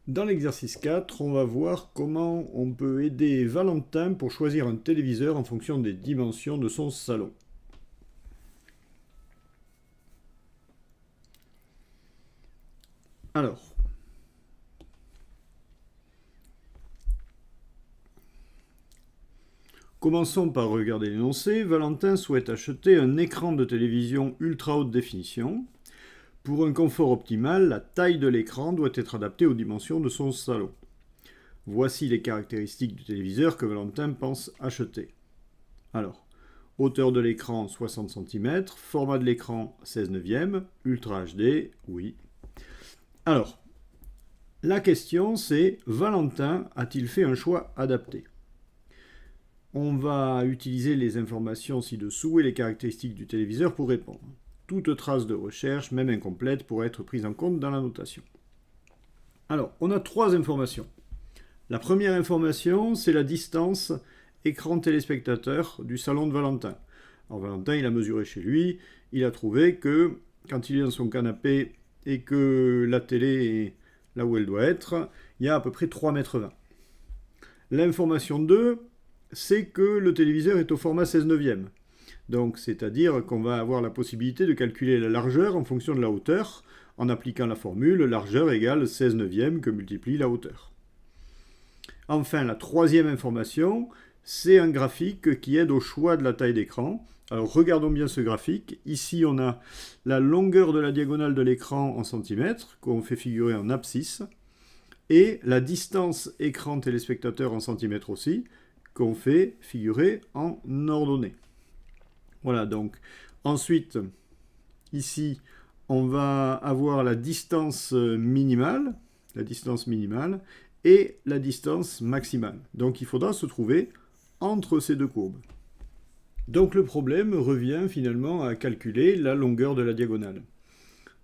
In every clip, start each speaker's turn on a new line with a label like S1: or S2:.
S1: Dans l'exercice 4, on va voir comment on peut aider Valentin pour choisir un téléviseur en fonction des dimensions de son salon. Alors, commençons par regarder l'énoncé. Valentin souhaite acheter un écran de télévision ultra haute définition. Pour un confort optimal, la taille de l'écran doit être adaptée aux dimensions de son salon. Voici les caractéristiques du téléviseur que Valentin pense acheter. Alors, hauteur de l'écran 60 cm, format de l'écran 16 neuvième, Ultra HD, oui. Alors, la question c'est, Valentin a-t-il fait un choix adapté? On va utiliser les informations ci-dessous et les caractéristiques du téléviseur pour répondre. Toute trace de recherche, même incomplète, pourrait être prise en compte dans la notation. Alors, on a trois informations. La première information, c'est la distance écran téléspectateur du salon de Valentin. Alors Valentin, il a mesuré chez lui, il a trouvé que quand il est dans son canapé et que la télé est là où elle doit être, il y a à peu près 3,20 m. L'information 2, c'est que le téléviseur est au format 16 neuvième. Donc, c'est-à-dire qu'on va avoir la possibilité de calculer la largeur en fonction de la hauteur, en appliquant la formule largeur égale 16 neuvième que multiplie la hauteur. Enfin, la troisième information, c'est un graphique qui aide au choix de la taille d'écran. Alors, regardons bien ce graphique. Ici, on a la longueur de la diagonale de l'écran en centimètres, qu'on fait figurer en abscisse, et la distance écran téléspectateur en centimètres aussi, qu'on fait figurer en ordonnée. Voilà, donc ensuite, ici, on va avoir la distance minimale et la distance maximale. Donc il faudra se trouver entre ces deux courbes. Donc le problème revient finalement à calculer la longueur de la diagonale.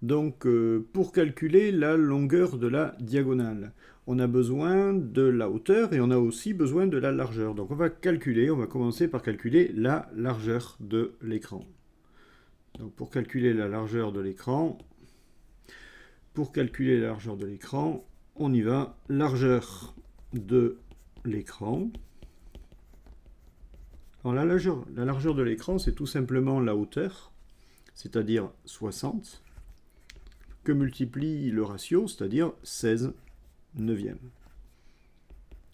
S1: Donc pour calculer la longueur de la diagonale, on a besoin de la hauteur et on a aussi besoin de la largeur. Donc on va commencer par calculer la largeur de l'écran. Donc pour calculer la largeur de l'écran, on y va. Largeur de l'écran. Alors la largeur de l'écran, c'est tout simplement la hauteur, c'est-à-dire 60, que multiplie le ratio, c'est-à-dire 16 neuvième.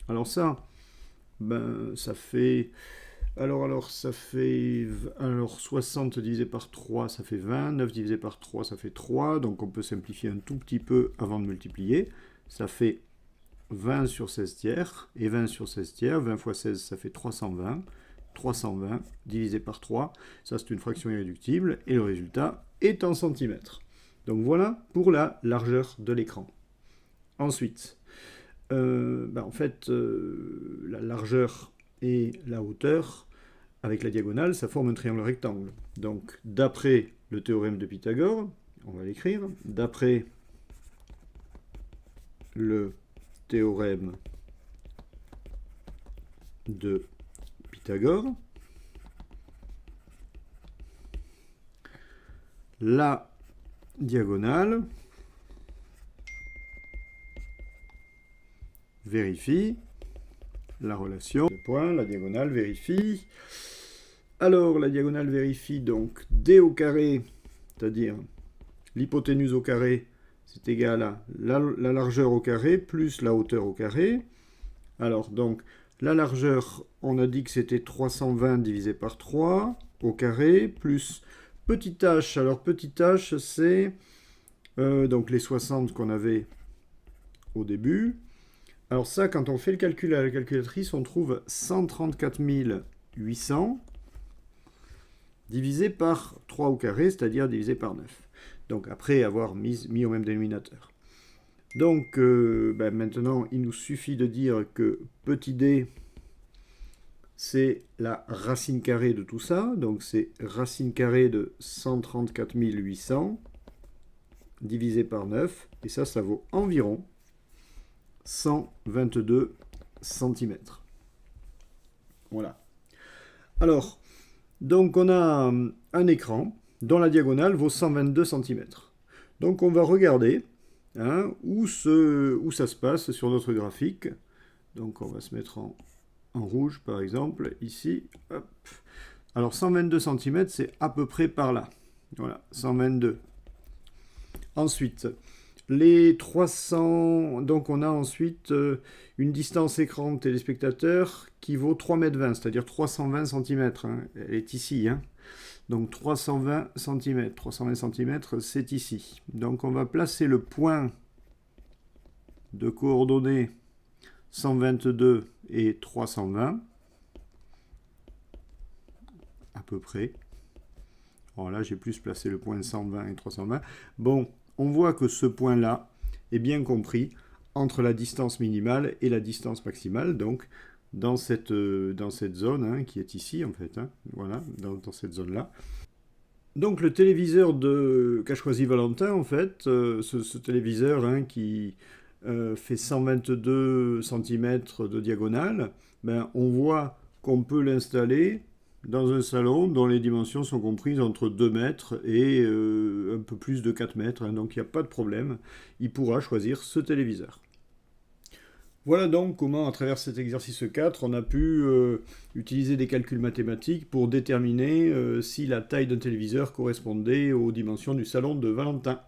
S1: Alors ça, ça fait... Alors 60 divisé par 3, ça fait 20. 9 divisé par 3, ça fait 3. Donc on peut simplifier un tout petit peu avant de multiplier. Ça fait 20 sur 16 tiers. Et 20 sur 16 tiers, 20 fois 16, ça fait 320. 320 divisé par 3. Ça, c'est une fraction irréductible. Et le résultat est en centimètres. Donc voilà pour la largeur de l'écran. Ensuite, la largeur et la hauteur, avec la diagonale, ça forme un triangle rectangle. Donc, d'après le théorème de Pythagore, on va l'écrire, d'après le théorème de Pythagore, la diagonale vérifie la relation de points, la diagonale vérifie. Alors, la diagonale vérifie donc d au carré, c'est-à-dire l'hypoténuse au carré, c'est égal à la largeur au carré plus la hauteur au carré. Alors, donc, la largeur, on a dit que c'était 320 divisé par 3 au carré, plus petit h. Alors, petit h, c'est donc les 60 qu'on avait au début. Alors ça, quand on fait le calcul à la calculatrice, on trouve 134 800 divisé par 3 au carré, c'est-à-dire divisé par 9. Donc après avoir mis au même dénominateur. Donc maintenant, il nous suffit de dire que petit d, c'est la racine carrée de tout ça. Donc c'est racine carrée de 134 800 divisé par 9. Et ça vaut environ 122 cm. Voilà. Alors, donc on a un écran dont la diagonale vaut 122 cm. Donc on va regarder hein, où ça se passe sur notre graphique. Donc on va se mettre en rouge par exemple, ici. Hop. Alors 122 cm, c'est à peu près par là. Voilà, 122. Ensuite, les 300... Donc on a ensuite une distance écran téléspectateur qui vaut 3,20 m, c'est-à-dire 320 cm. Hein. Elle est ici. Hein. Donc 320 cm. 320 cm, c'est ici. Donc on va placer le point de coordonnées 122 et 320. À peu près. Alors là, j'ai plus placé le point 120 et 320. Bon, on voit que ce point-là est bien compris entre la distance minimale et la distance maximale, donc dans cette zone hein, qui est ici en fait, hein, voilà, dans cette zone-là. Donc le téléviseur qu'a choisi Valentin, en fait, ce téléviseur hein, qui fait 122 cm de diagonale, ben, on voit qu'on peut l'installer dans un salon dont les dimensions sont comprises entre 2 mètres et un peu plus de 4 mètres, hein, donc il n'y a pas de problème, il pourra choisir ce téléviseur. Voilà donc comment, à travers cet exercice 4, on a pu utiliser des calculs mathématiques pour déterminer si la taille d'un téléviseur correspondait aux dimensions du salon de Valentin.